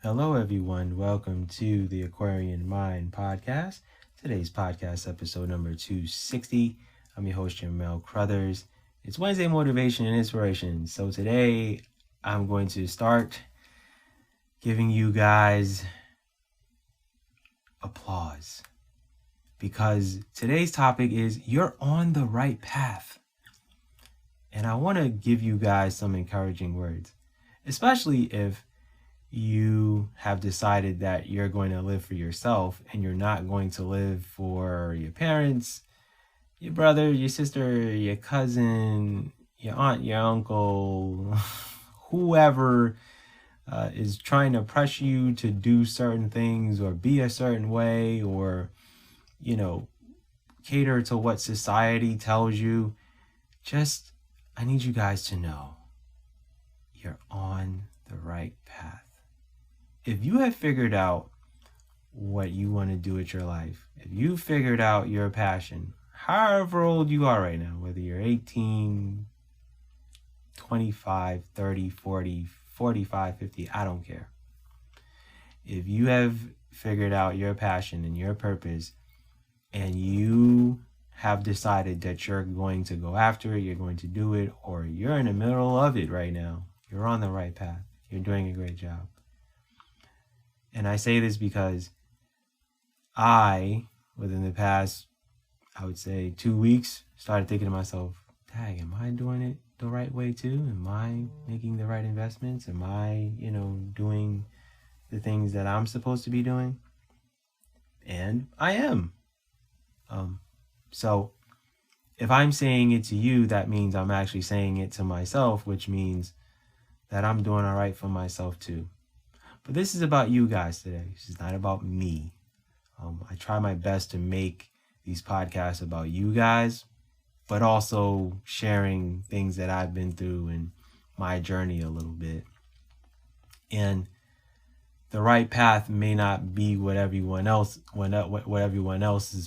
Hello, everyone. Welcome to the Aquarian Mind podcast. Today's podcast episode number 260. I'm your host, Jamel Crothers. It's Wednesday Motivation and Inspiration. So today I'm going to start giving you guys applause because today's topic is you're on the right path. And I want to give you guys some encouraging words, especially if you have decided that you're going to live for yourself and you're not going to live for your parents, your brother, your sister, your cousin, your aunt, your uncle, whoever is trying to press you to do certain things or be a certain way or, cater to what society tells you. I need you guys to know you're on the right path. If you have figured out what you want to do with your life, if you figured out your passion, however old you are right now, whether you're 18, 25, 30, 40, 45, 50, I don't care. If you have figured out your passion and your purpose and you have decided that you're going to go after it, you're going to do it, or you're in the middle of it right now, you're on the right path. You're doing a great job. And I say this because within the past, I would say 2 weeks, started thinking to myself, dang, am I doing it the right way too? Am I making the right investments? Am I, doing the things that I'm supposed to be doing? And I am. So if I'm saying it to you, that means I'm actually saying it to myself, which means that I'm doing all right for myself too. But this is about you guys today. This is not about me. I try my best to make these podcasts about you guys, but also sharing things that I've been through and my journey a little bit. And the right path may not be what everyone else's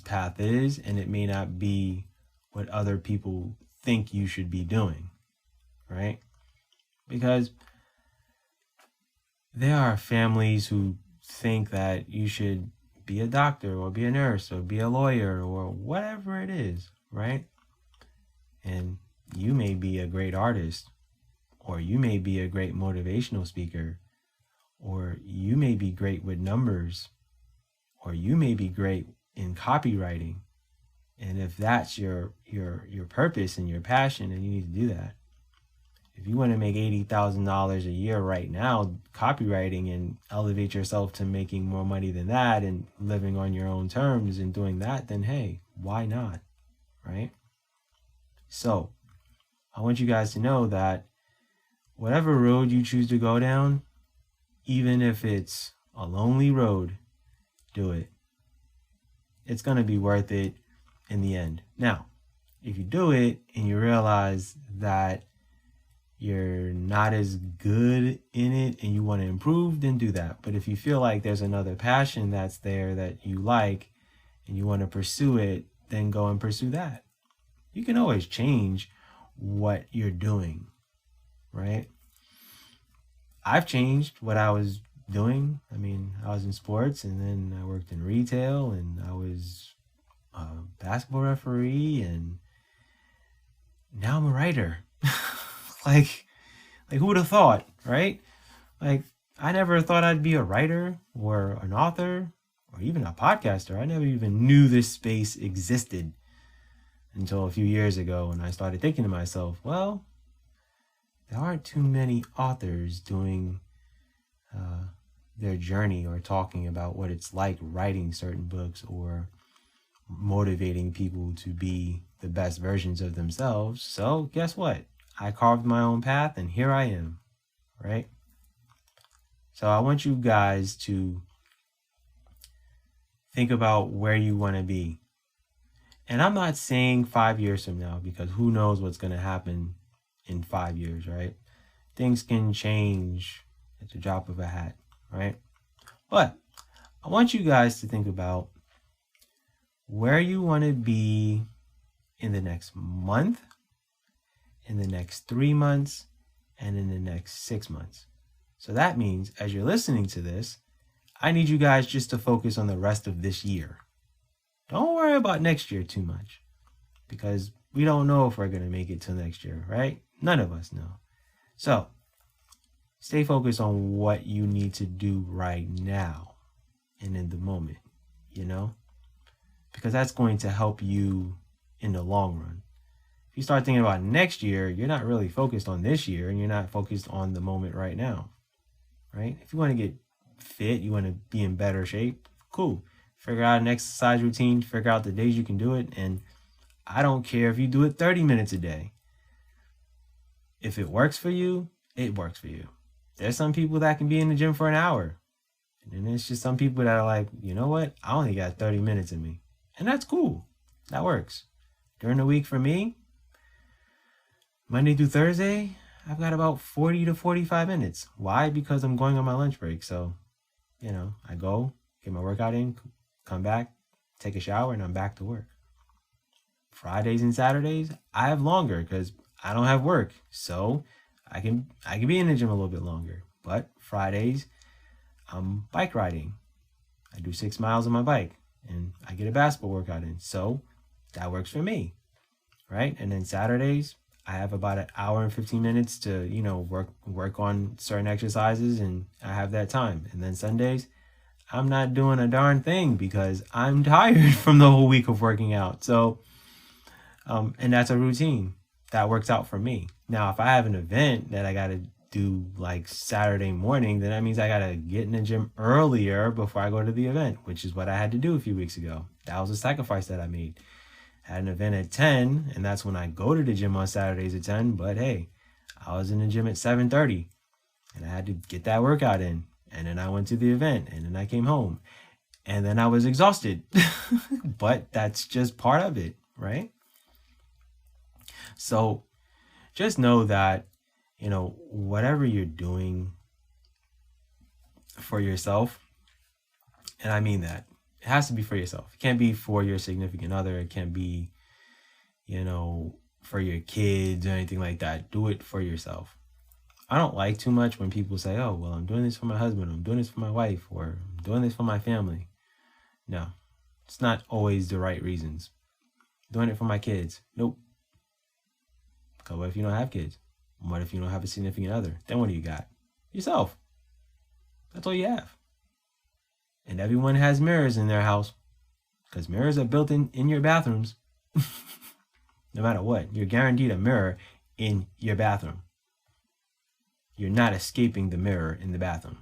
path is, and it may not be what other people think you should be doing, right? Because there are families who think that you should be a doctor or be a nurse or be a lawyer or whatever it is, right? And you may be a great artist, or you may be a great motivational speaker, or you may be great with numbers, or you may be great in copywriting. And if that's your purpose and your passion, then you need to do that. If you want to make $80,000 a year right now, copywriting, and elevate yourself to making more money than that and living on your own terms and doing that, then hey, why not, right? So I want you guys to know that whatever road you choose to go down, even if it's a lonely road, do it. It's going to be worth it in the end. Now, if you do it and you realize that you're not as good in it and you want to improve, then do that. But if you feel like there's another passion that's there that you like and you want to pursue it, then go and pursue that. You can always change what you're doing, right? I've changed what I was doing. I mean, I was in sports and then I worked in retail and I was a basketball referee and now I'm a writer. Like who would have thought, right? Like, I never thought I'd be a writer or an author or even a podcaster. I never even knew this space existed until a few years ago when I started thinking to myself, well, there aren't too many authors doing their journey or talking about what it's like writing certain books or motivating people to be the best versions of themselves. So guess what? I carved my own path and here I am, right? So I want you guys to think about where you want to be. And I'm not saying 5 years from now, because who knows what's going to happen in 5 years, right? Things can change at the drop of a hat, right? But I want you guys to think about where you want to be in the next month, in the next 3 months, and in the next 6 months. So that means as you're listening to this, I need you guys just to focus on the rest of this year. Don't worry about next year too much, because we don't know if we're going to make it till next year, right? None of us know. So stay focused on what you need to do right now and in the moment, because that's going to help you in the long run. If you start thinking about next year, you're not really focused on this year, and you're not focused on the moment right now, right? If you want to get fit, you want to be in better shape, cool. Figure out an exercise routine, figure out the days you can do it, and I don't care if you do it 30 minutes a day. If it works for you, it works for you. There's some people that can be in the gym for an hour. And then there's just some people that are like, you know what? I only got 30 minutes in me. And that's cool. That works. During the week for me, Monday through Thursday, I've got about 40 to 45 minutes. Why? Because I'm going on my lunch break. So, I go, get my workout in, come back, take a shower, and I'm back to work. Fridays and Saturdays, I have longer because I don't have work. So I can be in the gym a little bit longer. But Fridays, I'm bike riding. I do 6 miles on my bike and I get a basketball workout in. So that works for me, right? And then Saturdays, I have about an hour and 15 minutes to, work on certain exercises, and I have that time. And then Sundays, I'm not doing a darn thing because I'm tired from the whole week of working out. So, and that's a routine that works out for me. Now, if I have an event that I got to do like Saturday morning, then that means I got to get in the gym earlier before I go to the event, which is what I had to do a few weeks ago. That was a sacrifice that I made. I had an event at 10, and that's when I go to the gym on Saturdays at 10. But hey, I was in the gym at 7:30, and I had to get that workout in. And then I went to the event, and then I came home, and then I was exhausted. But that's just part of it, right? So just know that, whatever you're doing for yourself, and I mean that, it has to be for yourself. It can't be for your significant other. It can't be, for your kids or anything like that. Do it for yourself. I don't like too much when people say, oh, well, I'm doing this for my husband, I'm doing this for my wife, or I'm doing this for my family. No, it's not always the right reasons. I'm doing it for my kids. Nope. Because what if you don't have kids? What if you don't have a significant other? Then what do you got? Yourself. That's all you have. And everyone has mirrors in their house, because mirrors are built in your bathrooms. No matter what, you're guaranteed a mirror in your bathroom. You're not escaping the mirror in the bathroom.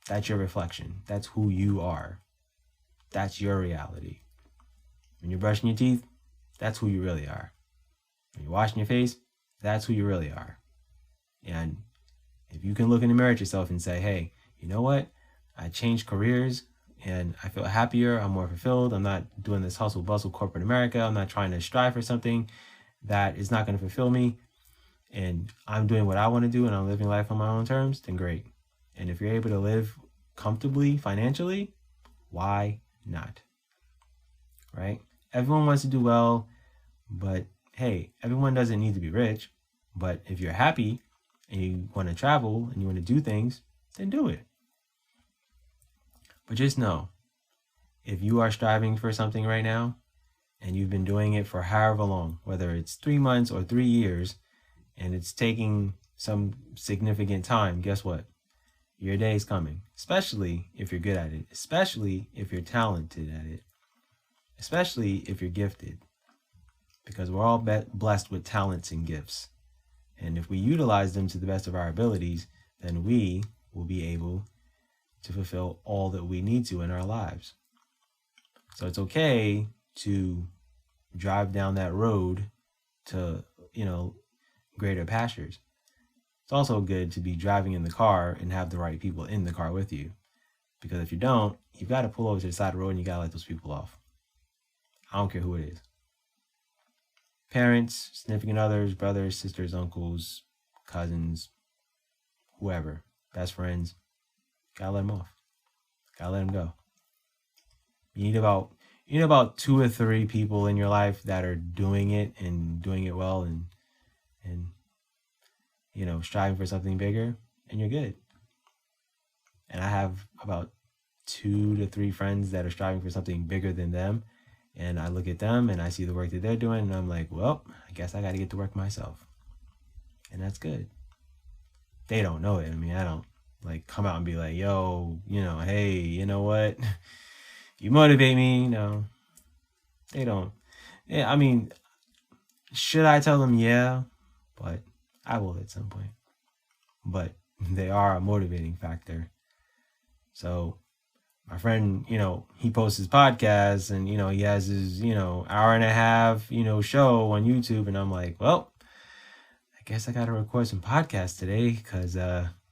That's your reflection. That's who you are. That's your reality. When you're brushing your teeth, that's who you really are. When you're washing your face, that's who you really are. And if you can look in the mirror at yourself and say, hey, you know what? I changed careers and I feel happier. I'm more fulfilled. I'm not doing this hustle bustle corporate America. I'm not trying to strive for something that is not going to fulfill me. And I'm doing what I want to do and I'm living life on my own terms, then great. And if you're able to live comfortably financially, why not? Right? Everyone wants to do well, but hey, everyone doesn't need to be rich. But if you're happy and you want to travel and you want to do things, then do it. But just know, if you are striving for something right now and you've been doing it for however long, whether it's 3 months or 3 years, and it's taking some significant time, guess what? Your day is coming, especially if you're good at it, especially if you're talented at it, especially if you're gifted, because we're all blessed with talents and gifts. And if we utilize them to the best of our abilities, then we will be able to fulfill all that we need to in our lives. So it's okay to drive down that road to, greater pastures. It's also good to be driving in the car and have the right people in the car with you. Because if you don't, you've got to pull over to the side of the road and you got to let those people off. I don't care who it is. Parents, significant others, brothers, sisters, uncles, cousins, whoever, best friends, got to let them off. Got to let them go. You need about 2 or 3 people in your life that are doing it and doing it well and striving for something bigger, and you're good. and I have about 2 to 3 friends that are striving for something bigger than them. And I look at them and I see the work that they're doing, and I'm like, well, I guess I got to get to work myself. And that's good. They don't know it. I mean, I don't like come out and be like, yo, hey, you know what? You motivate me. No, they don't. Yeah, I mean, should I tell them? Yeah, but I will at some point. But they are a motivating factor. So my friend, he posts his podcast, and, he has his, hour and a half, show on YouTube. And I'm like, well, I guess I got to record some podcasts today because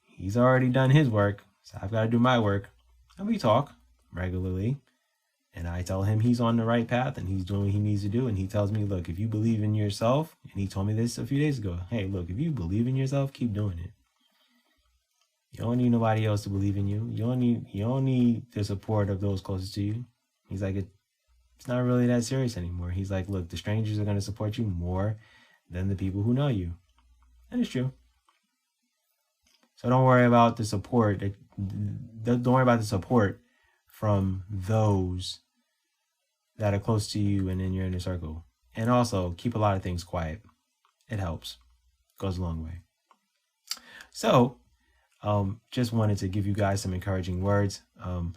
he's already done his work. So I've got to do my work. And we talk regularly. And I tell him he's on the right path and he's doing what he needs to do. And he tells me, look, if you believe in yourself, and he told me this a few days ago, hey, look, if you believe in yourself, keep doing it. You don't need nobody else to believe in you. You don't need the support of those closest to you. He's like, it's not really that serious anymore. He's like, look, the strangers are going to support you more than the people who know you. And it's true. So don't worry about the support. Don't worry about the support from those that are close to you and in your inner circle. And also keep a lot of things quiet. It helps. Goes a long way. So just wanted to give you guys some encouraging words and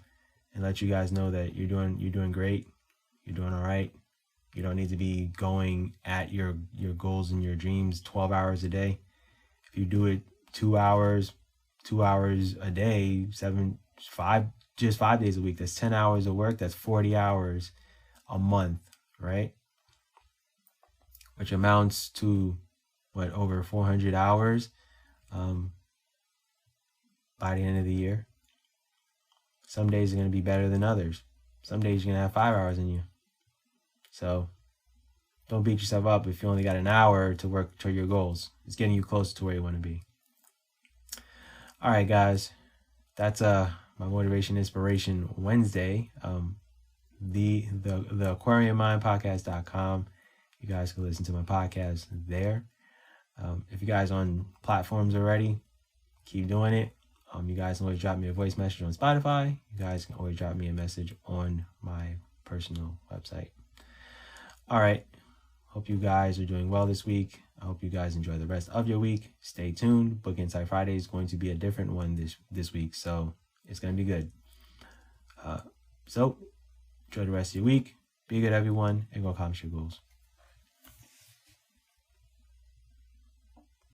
let you guys know that you're doing great. You're doing all right. You don't need to be going at your goals and your dreams 12 hours a day. If you do it 2 hours a day, 5 days a week, that's 10 hours of work. That's 40 hours a month, right? Which amounts to over 400 hours by the end of the year. Some days are going to be better than others. Some days you're going to have 5 hours in you. So don't beat yourself up if you only got an hour to work toward your goals. It's getting you closer to where you want to be. All right, guys. That's my Motivation Inspiration Wednesday. The aquariummindpodcast.com. You guys can listen to my podcast there. If you guys are on platforms already, keep doing it. You guys can always drop me a voice message on Spotify. You guys can always drop me a message on my personal website. All right. Hope you guys are doing well this week. I hope you guys enjoy the rest of your week. Stay tuned. Book Insight Friday is going to be a different one this week, so it's going to be good. So enjoy the rest of your week. Be good, everyone, and go accomplish your goals.